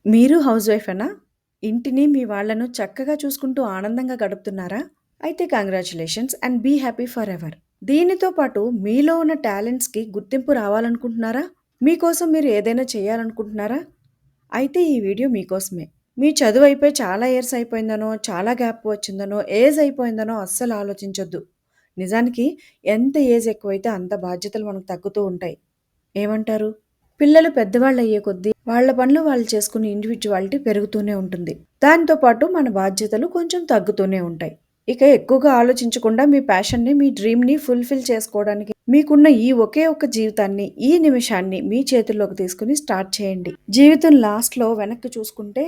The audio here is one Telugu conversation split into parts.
మీరు హౌస్ వైఫేనా? ఇంటిని, మీ వాళ్ళను చక్కగా చూసుకుంటూ ఆనందంగా గడుపుతున్నారా? అయితే congratulations and be happy forever. దీనితో పాటు మీలో ఉన్న టాలెంట్స్‌కి గుర్తింపు రావాలనుకుంటున్నారా? మీకోసం మీరు ఏదైనా చేయాలనుకుంటున్నారా? అయితే ఈ వీడియో మీకోసమే. మీ చదువు అయిపోయి చాలా ఇయర్స్ అయిపోయిందనో, చాలా గ్యాప్ వచ్చిందనో, ఏజ్ అయిపోయిందనో అస్సలు ఆలోచించొద్దు. నిజానికి ఎంత ఏజ్ ఎక్కువైతే అంత బాధ్యతలు మనకు తగ్గుతూ ఉంటాయి. ఏమంటారు? పిల్లలు పెద్దవాళ్ళయ్యే కొద్దీ వాళ్ళ పనులు వాళ్ళు చేసుకునే ఇండివిడ్యువాలిటీ పెరుగుతూనే ఉంటుంది. దాంతో పాటు మన బాధ్యతలు కొంచెం తగ్గుతూనే ఉంటాయి. ఇక ఎక్కువగా ఆలోచించకుండా మీ ప్యాషన్‌ని, మీ డ్రీమ్‌ని ఫుల్‌ఫిల్ చేసుకోవడానికి మీకున్న ఈ ఒకే ఒక్క జీవితాన్ని, ఈ నిమిషాన్ని మీ చేతుల్లోకి తీసుకొని స్టార్ట్ చేయండి. జీవితం లాస్ట్‌లో వెనక్కి చూసుకుంటే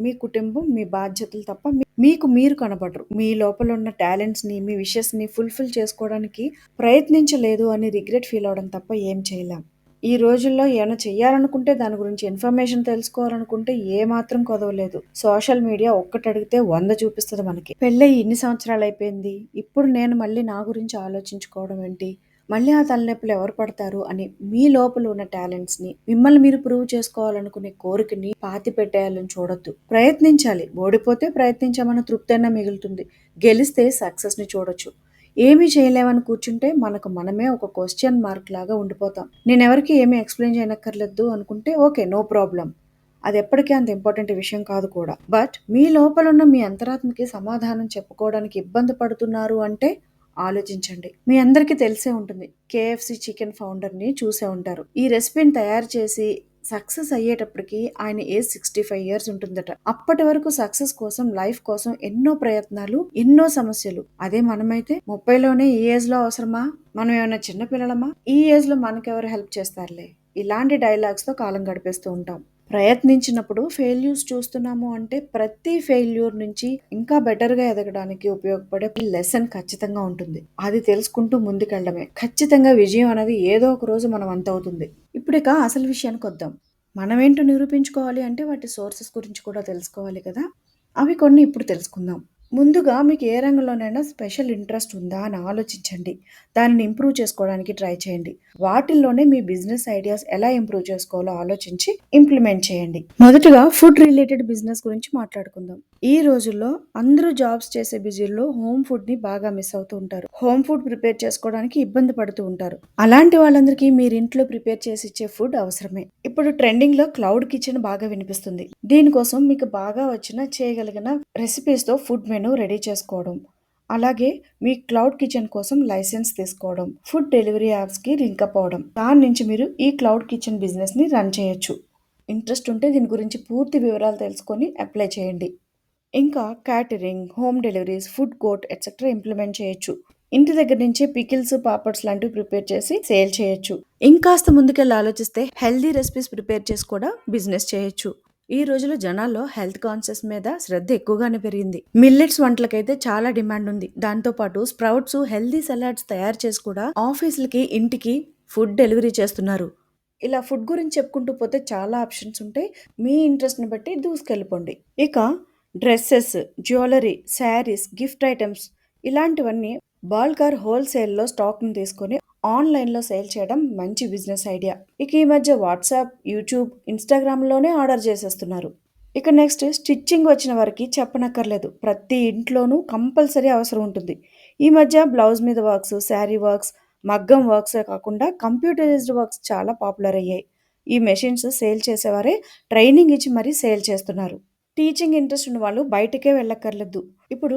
మీ కుటుంబం, మీ బాధ్యతలు తప్ప మీకు మీరు కనపడరు. మీ లోపల ఉన్న టాలెంట్స్‌ని, మీ విషెస్‌ని ఫుల్‌ఫిల్ చేసుకోవడానికి ప్రయత్నించలేదు అని రిగ్రెట్ ఫీల్ అవ్వడం తప్ప ఏం చేయలేం. ఈ రోజుల్లో ఏమైనా చెయ్యాలనుకుంటే దాని గురించి ఇన్ఫర్మేషన్ తెలుసుకోవాలనుకుంటే ఏమాత్రం కొదవలేదు. సోషల్ మీడియా ఒక్కటడిగితే 100 చూపిస్తది మనకి. పెళ్ళయి ఇన్ని సంవత్సరాలయిపోయింది. ఇప్పుడు నేను మళ్ళీ నా గురించి ఆలోచించుకోవడం ఏంటి? మళ్ళీ ఆ తలనొప్పులు ఎవరు పడతారు అని మీ లోపల ఉన్న టాలెంట్స్‌ని, మిమ్మల్ని మీరు ప్రూవ్ చేసుకోవాలనుకునే కోరికని పాతిపెట్టేయాలని చూడొద్దు. ప్రయత్నించాలి. ఓడిపోతే ప్రయత్నించామన్న తృప్తయినా మిగులుతుంది. గెలిస్తే సక్సెస్‌ని చూడొచ్చు. ఏమీ చేయలేమని కూర్చుంటే మనకు మనమే ఒక క్వెషన్ మార్క్ లాగా ఉండిపోతాం. నేనెవరికీ ఏమీ ఎక్స్‌ప్లెయిన్ చేయనక్కర్లేదు అనుకుంటే ఓకే. No problem. అదెప్పటికీ అంత ఇంపార్టెంట్ విషయం కాదు కూడా. బట్ మీ లోపలున్న మీ అంతరాత్మకి సమాధానం చెప్పుకోవడానికి ఇబ్బంది పడుతున్నారు అంటే ఆలోచించండి. మీ అందరికీ తెలిసే ఉంటుంది. కేఎఫ్‌సి చికెన్ ఫౌండర్‌ని చూసే ఉంటారు. ఈ రెసిపీని తయారు చేసి సక్సెస్ అయ్యేటప్పటికి ఆయన ఏజ్ 65 ఇయర్స్ ఉంటుందట. అప్పటి వరకు సక్సెస్ కోసం, లైఫ్ కోసం ఎన్నో ప్రయత్నాలు, ఎన్నో సమస్యలు. అదే మనమైతే 30లోనే ఈ ఏజ్‌లో అవసరమా? మనం ఏమైనా చిన్న పిల్లలమా? ఈ ఏజ్‌లో మనకెవరు హెల్ప్ చేస్తారులే. ఇలాంటి డైలాగ్స్‌తో కాలం గడిపేస్తూ ఉంటాం. ప్రయత్నించినప్పుడు ఫెయిల్యూర్స్ చూస్తున్నాము అంటే ప్రతి ఫెయిల్యూర్ నుంచి ఇంకా బెటర్‌గా ఎదగడానికి ఉపయోగపడే లెసన్ ఖచ్చితంగా ఉంటుంది. అది తెలుసుకుంటూ ముందుకెళ్ళడమే. ఖచ్చితంగా విజయం అనేది ఏదో ఒక రోజు మన వంతవుతుంది. ఇప్పుడిక అసలు విషయానికొద్దాం. మనమేంటో నిరూపించుకోవాలి అంటే వాటి సోర్సెస్ గురించి కూడా తెలుసుకోవాలి కదా! అవి కొన్ని ఇప్పుడు తెలుసుకుందాం. ముందుగా మీకు ఏ రంగంలోనైనా స్పెషల్ ఇంట్రెస్ట్ ఉందా అని ఆలోచించండి. దానిని ఇంప్రూవ్ చేసుకోవడానికి ట్రై చేయండి. వాటిల్లోనే మీ బిజినెస్ ఐడియాస్ ఎలా ఇంప్రూవ్ చేసుకోవాలో ఆలోచించి ఇంప్లిమెంట్ చేయండి. మొదటగా ఫుడ్ రిలేటెడ్ బిజినెస్ గురించి మాట్లాడుకుందాం. ఈ రోజుల్లో అందరూ జాబ్స్ చేసే బిజీల్లో హోమ్ ఫుడ్‌ని బాగా మిస్ అవుతూ ఉంటారు. హోమ్ ఫుడ్ ప్రిపేర్ చేసుకోవడానికి ఇబ్బంది పడుతూ ఉంటారు. అలాంటి వాళ్ళందరికీ మీరు ఇంట్లో ప్రిపేర్ చేసి ఇచ్చే ఫుడ్ అవసరమే. ఇప్పుడు ట్రెండింగ్‌లో క్లౌడ్ కిచెన్ బాగా వినిపిస్తుంది. దీనికోసం మీకు బాగా చేయగలిగిన రెసిపీస్‌తో ఫుడ్ మెనూ రెడీ చేసుకోవడం. అలాగే మీ క్లౌడ్ కిచెన్ కోసం లైసెన్స్ తీసుకోవడం. ఫుడ్ డెలివరీ యాప్స్‌కి లింకప్ అవ్వడం. దాని నుంచి మీరు ఈ క్లౌడ్ కిచెన్ బిజినెస్‌ని రన్ చేయొచ్చు. ఇంట్రెస్ట్ ఉంటే దీని గురించి పూర్తి వివరాలు తెలుసుకొని అప్లై చేయండి. ఇంకా catering, home deliveries, food court etcetera implement చేయొచ్చు. ఇంటి దగ్గర నుంచే పికిల్స్, పాపడ్స్ లాంటివి ప్రిపేర్ చేసి సేల్ చేయొచ్చు. ఇంకాస్త ముందుకెళ్ళి ఆలోచిస్తే హెల్తీ రెసిపీస్ ప్రిపేర్ చేసి కూడా బిజినెస్ చేయొచ్చు. ఈ రోజుల్లో జనాల్లో హెల్త్ కాన్షియస్ మీద శ్రద్ధ ఎక్కువగానే పెరిగింది. మిల్లెట్స్ వంటలకైతే చాలా డిమాండ్ ఉంది. దాంతో పాటు స్ప్రౌట్స్, హెల్తీ సలాడ్స్ తయారు చేసి కూడా ఆఫీసులకి, ఇంటికి ఫుడ్ డెలివరీ చేస్తున్నారు. ఇలా ఫుడ్ గురించి చెప్పుకుంటూ పోతే చాలా ఆప్షన్స్ ఉంటాయి. మీ ఇంట్రెస్ట్‌ని బట్టి దూసుకెళ్ళిపోండి. ఇక dresses, jewellery, saris, gift items ఇలాంటివన్నీ బల్క్ ఆర్ హోల్‌సేల్‌లో స్టాక్‌ని తీసుకొని ఆన్‌లైన్‌లో సేల్ చేయడం మంచి బిజినెస్ ఐడియా. ఇక ఈ మధ్య వాట్సాప్, యూట్యూబ్, ఇన్‌స్టాగ్రామ్‌లోనే ఆర్డర్ చేసేస్తున్నారు. ఇక నెక్స్ట్ స్టిచ్చింగ్ వచ్చిన వారికి చెప్పనక్కర్లేదు. ప్రతి ఇంట్లోనూ కంపల్సరీ అవసరం ఉంటుంది. ఈ మధ్య బ్లౌజ్ మీద వర్క్స్, శారీ వర్క్స్, మగ్గం వర్క్సే కాకుండా కంప్యూటరైజ్డ్ వర్క్స్ చాలా పాపులర్ అయ్యాయి. ఈ మెషిన్స్ సేల్ చేసేవారే ట్రైనింగ్ ఇచ్చి మరీ సేల్ చేస్తున్నారు. టీచింగ్ ఇంట్రెస్ట్ ఉన్న వాళ్ళు బయటకే వెళ్ళక్కర్లేదు. ఇప్పుడు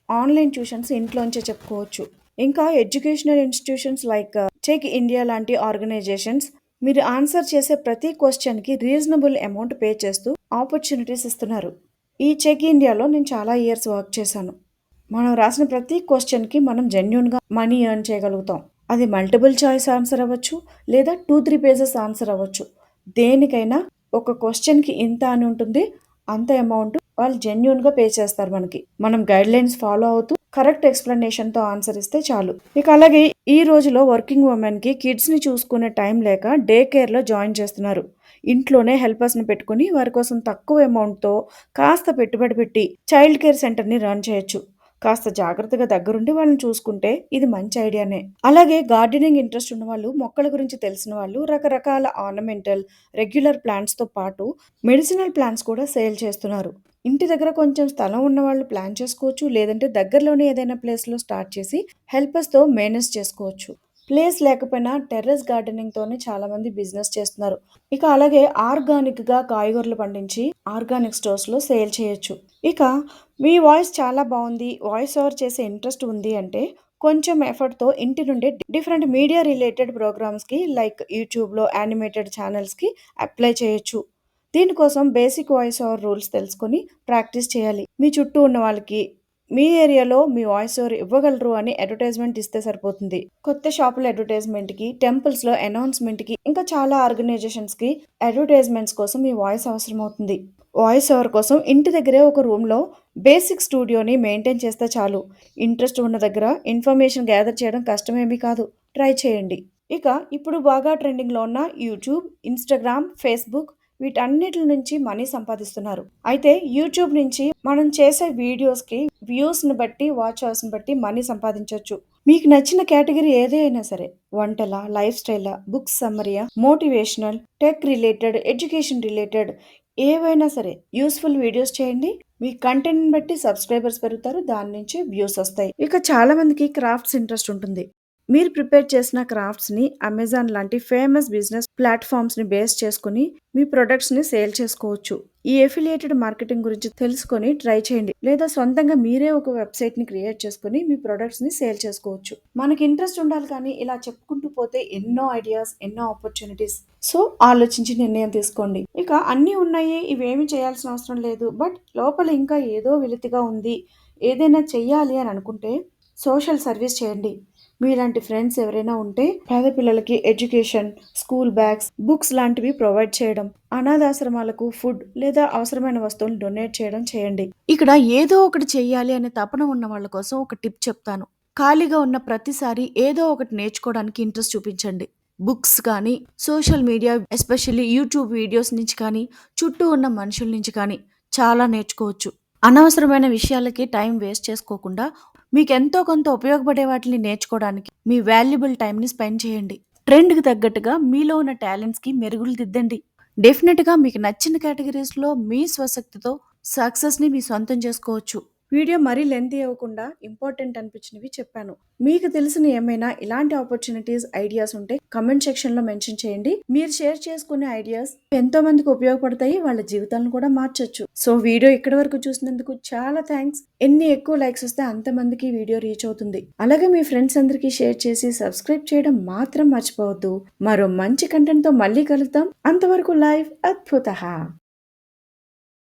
ఆన్‌లైన్ ట్యూషన్స్ ఇంట్లోంచే చెప్పుకోవచ్చు. ఇంకా educational institutions like Chegg India లాంటి ఆర్గనైజేషన్స్ మీరు ఆన్సర్ చేసే ప్రతి క్వెషన్‌కి రీజనబుల్ అమౌంట్ పే చేస్తూ ఆపర్చునిటీస్ ఇస్తున్నారు. ఈ చెక్ ఇండియాలో నేను చాలా ఇయర్స్ వర్క్ చేశాను. మనం రాసిన ప్రతి క్వెషన్‌కి మనం జెన్యూన్‌గా మనీ ఎర్న్ చేయగలుగుతాం. అది మల్టిపుల్ చాయిస్ ఆన్సర్ అవ్వచ్చు, లేదా 2, 3 పేజెస్ ఆన్సర్ అవ్వచ్చు. దేనికైనా ఒక క్వెషన్‌కి ఇంత అని ఉంటుంది. అంత అమౌంట్ వాళ్ళు జెన్యూన్‌గా పే చేస్తారు మనకి. మనం గైడ్‌లైన్స్ ఫాలో అవుతూ కరెక్ట్ ఎక్స్‌ప్లనేషన్‌తో ఆన్సర్ ఇస్తే చాలు. ఇక అలాగే ఈ రోజులో వర్కింగ్ వుమెన్‌కి కిడ్స్‌ని చూసుకునే టైం లేక డే కేర్‌లో జాయిన్ చేస్తున్నారు. ఇంట్లోనే హెల్పర్స్‌ని పెట్టుకొని వారి కోసం తక్కువ అమౌంట్‌తో కాస్త పెట్టుబడి పెట్టి చైల్డ్ కేర్ సెంటర్‌ని రన్ చేయొచ్చు. కాస్త జాగ్రత్తగా దగ్గరుండి వాళ్ళని చూసుకుంటే ఇది మంచి ఐడియానే. అలాగే గార్డెనింగ్ ఇంట్రెస్ట్ ఉన్నవాళ్ళు, మొక్కల గురించి తెలిసిన వాళ్ళు రకరకాల ఆర్నమెంటల్, రెగ్యులర్ ప్లాంట్స్‌తో పాటు మెడిసినల్ ప్లాంట్స్ కూడా సేల్ చేస్తున్నారు. ఇంటి దగ్గర కొంచెం స్థలం ఉన్నవాళ్ళు ప్లాన్ చేసుకోవచ్చు. లేదంటే దగ్గరలోనే ఏదైనా ప్లేస్‌లో స్టార్ట్ చేసి హెల్పర్స్‌తో మేనేజ్ చేసుకోవచ్చు. ప్లేస్ లేకపోయినా టెర్రస్ గార్డెనింగ్‌తోనే చాలామంది బిజినెస్ చేస్తున్నారు. ఇక అలాగే ఆర్గానిక్‌గా కాయగూరలు పండించి ఆర్గానిక్ స్టోర్స్‌లో సేల్ చేయొచ్చు. ఇక మీ వాయిస్ చాలా బావుంది. వాయిస్ ఓవర్ చేసే ఇంట్రెస్ట్ ఉంది అంటే కొంచెం ఎఫర్ట్‌తో ఇంటి నుండే డిఫరెంట్ మీడియా రిలేటెడ్ ప్రోగ్రామ్స్‌కి లైక్ యూట్యూబ్‌లో యానిమేటెడ్ ఛానల్స్‌కి అప్లై చేయొచ్చు. దీనికోసం బేసిక్ వాయిస్ ఓవర్ రూల్స్ తెలుసుకొని ప్రాక్టీస్ చేయాలి. మీ చుట్టూ ఉన్న వాళ్ళకి మీ ఏరియాలో మీ వాయిస్ ఓవర్ ఇవ్వగలరు అని అడ్వర్టైజ్మెంట్ ఇస్తే సరిపోతుంది. కొత్త షాపుల అడ్వర్టైజ్మెంట్‌కి, టెంపుల్స్‌లో అనౌన్స్‌మెంట్‌కి ఇంకా చాలా ఆర్గనైజేషన్స్‌కి అడ్వర్టైజ్మెంట్స్ కోసం మీ వాయిస్ అవసరమవుతుంది. వాయిస్ ఓవర్ కోసం ఇంటి దగ్గరే ఒక రూమ్‌లో బేసిక్ స్టూడియోని మెయింటైన్ చేస్తే చాలు. ఇంట్రెస్ట్ ఉన్న దగ్గర ఇన్ఫర్మేషన్ గ్యాదర్ చేయడం కష్టమేమీ కాదు. ట్రై చేయండి. ఇక ఇప్పుడు బాగా ట్రెండింగ్‌లో ఉన్న యూట్యూబ్, ఇన్‌స్టాగ్రామ్, ఫేస్‌బుక్ వీటన్నిట్లి నుంచి మనీ సంపాదిస్తున్నారు. అయితే యూట్యూబ్ నుంచి మనం చేసే వీడియోస్‌కి వ్యూస్‌ని బట్టి, వాచ్ అవర్స్‌ని బట్టి మనీ సంపాదించొచ్చు. మీకు నచ్చిన కేటగిరీ ఏదే అయినా సరే వంటలా, లైఫ్ స్టైలా, బుక్స్ సమ్మరీయా, motivational, tech related, education related ఏవైనా సరే యూజ్‌ఫుల్ వీడియోస్ చేయండి. మీ కంటెంట్‌ని బట్టి సబ్‌స్క్రైబర్స్ పెరుగుతారు. దాని నుంచి వ్యూస్ ఒస్తాయి. ఇక చాలా మందికి క్రాఫ్ట్స్ ఇంట్రెస్ట్ ఉంటుంది. మీరు ప్రిపేర్ చేసిన క్రాఫ్ట్స్‌ని అమెజాన్ లాంటి ఫేమస్ బిజినెస్ ప్లాట్‌ఫార్మ్స్‌ని బేస్ చేసుకొని మీ ప్రొడక్ట్స్‌ని సేల్ చేసుకోవచ్చు. ఈ అఫిలియేటెడ్ మార్కెటింగ్ గురించి తెలుసుకొని ట్రై చేయండి. లేదా సొంతంగా మీరే ఒక వెబ్‌సైట్‌ని క్రియేట్ చేసుకొని మీ ప్రొడక్ట్స్‌ని సేల్ చేసుకోవచ్చు. మనకి ఇంట్రెస్ట్ ఉండాలి కానీ ఇలా చెప్పుకుంటూ పోతే ఎన్నో ఐడియాస్, ఎన్నో ఆపర్చునిటీస్. సో, ఆలోచించి నిర్ణయం తీసుకోండి. ఇక అన్నీ ఉన్నాయి. ఇవేమి చేయాల్సిన అవసరం లేదు. బట్ లోపల ఇంకా ఏదో వెలితిగా ఉంది. ఏదైనా చెయ్యాలి అని అనుకుంటే సోషల్ సర్వీస్ చేయండి. మీలాంటి ఫ్రెండ్స్ ఎవరైనా ఉంటే పేద పిల్లలకి ఎడ్యుకేషన్, స్కూల్ బ్యాగ్స్, బుక్స్ లాంటివి ప్రొవైడ్ చేయడం, అనాథాశ్రమాలకు ఫుడ్ లేదా అవసరమైన వస్తువులు డొనేట్ చేయడం చేయండి. ఇక్కడ ఏదో ఒకటి చెయ్యాలి అనే తపన ఉన్న వాళ్ళ కోసం ఒక టిప్ చెప్తాను. ఖాళీగా ఉన్న ప్రతిసారి ఏదో ఒకటి నేర్చుకోవడానికి ఇంట్రెస్ట్ చూపించండి. బుక్స్ కానీ, social media especially YouTube videos నుంచి కానీ, చుట్టూ ఉన్న మనుషుల నుంచి కానీ చాలా నేర్చుకోవచ్చు. అనవసరమైన విషయాలకి టైం వేస్ట్ చేసుకోకుండా మీకెంతో కొంత ఉపయోగపడే వాటిని నేర్చుకోవడానికి మీ వాల్యుబుల్ టైంని స్పెండ్ చేయండి. ట్రెండ్‌కి తగ్గట్టుగా మీలో ఉన్న టాలెంట్స్‌కి మెరుగులు దిద్దండి. డెఫినెట్‌గా మీకు నచ్చిన కేటగిరీస్‌లో మీ స్వశక్తితో సక్సెస్‌ని మీ సొంతం చేసుకోవచ్చు. వీడియో మరీ లెంతీ అవ్వకుండా ఇంపార్టెంట్ అనిపించినవి చెప్పాను. మీకు తెలిసిన ఏమైనా ఇలాంటి ఆపర్చునిటీస్, ఐడియాస్ ఉంటే కామెంట్ సెక్షన్‌లో మెన్షన్ చేయండి. మీరు షేర్ చేసుకునే ఐడియాస్ ఎంతో మందికి ఉపయోగపడతాయి. వాళ్ళ జీవితాలను కూడా మార్చొచ్చు. సో, వీడియో ఇక్కడి వరకు చూసినందుకు చాలా థాంక్స్. ఎన్ని ఎక్కువ లైక్స్ వస్తే అంతమందికి ఈ వీడియో రీచ్ అవుతుంది. అలాగే మీ ఫ్రెండ్స్ అందరికీ షేర్ చేసి సబ్స్క్రైబ్ చేయడం మాత్రం మర్చిపోవద్దు. మరో మంచి కంటెంట్‌తో మళ్ళీ కలుద్దాం. అంతవరకు లైఫ్ అద్భుతః.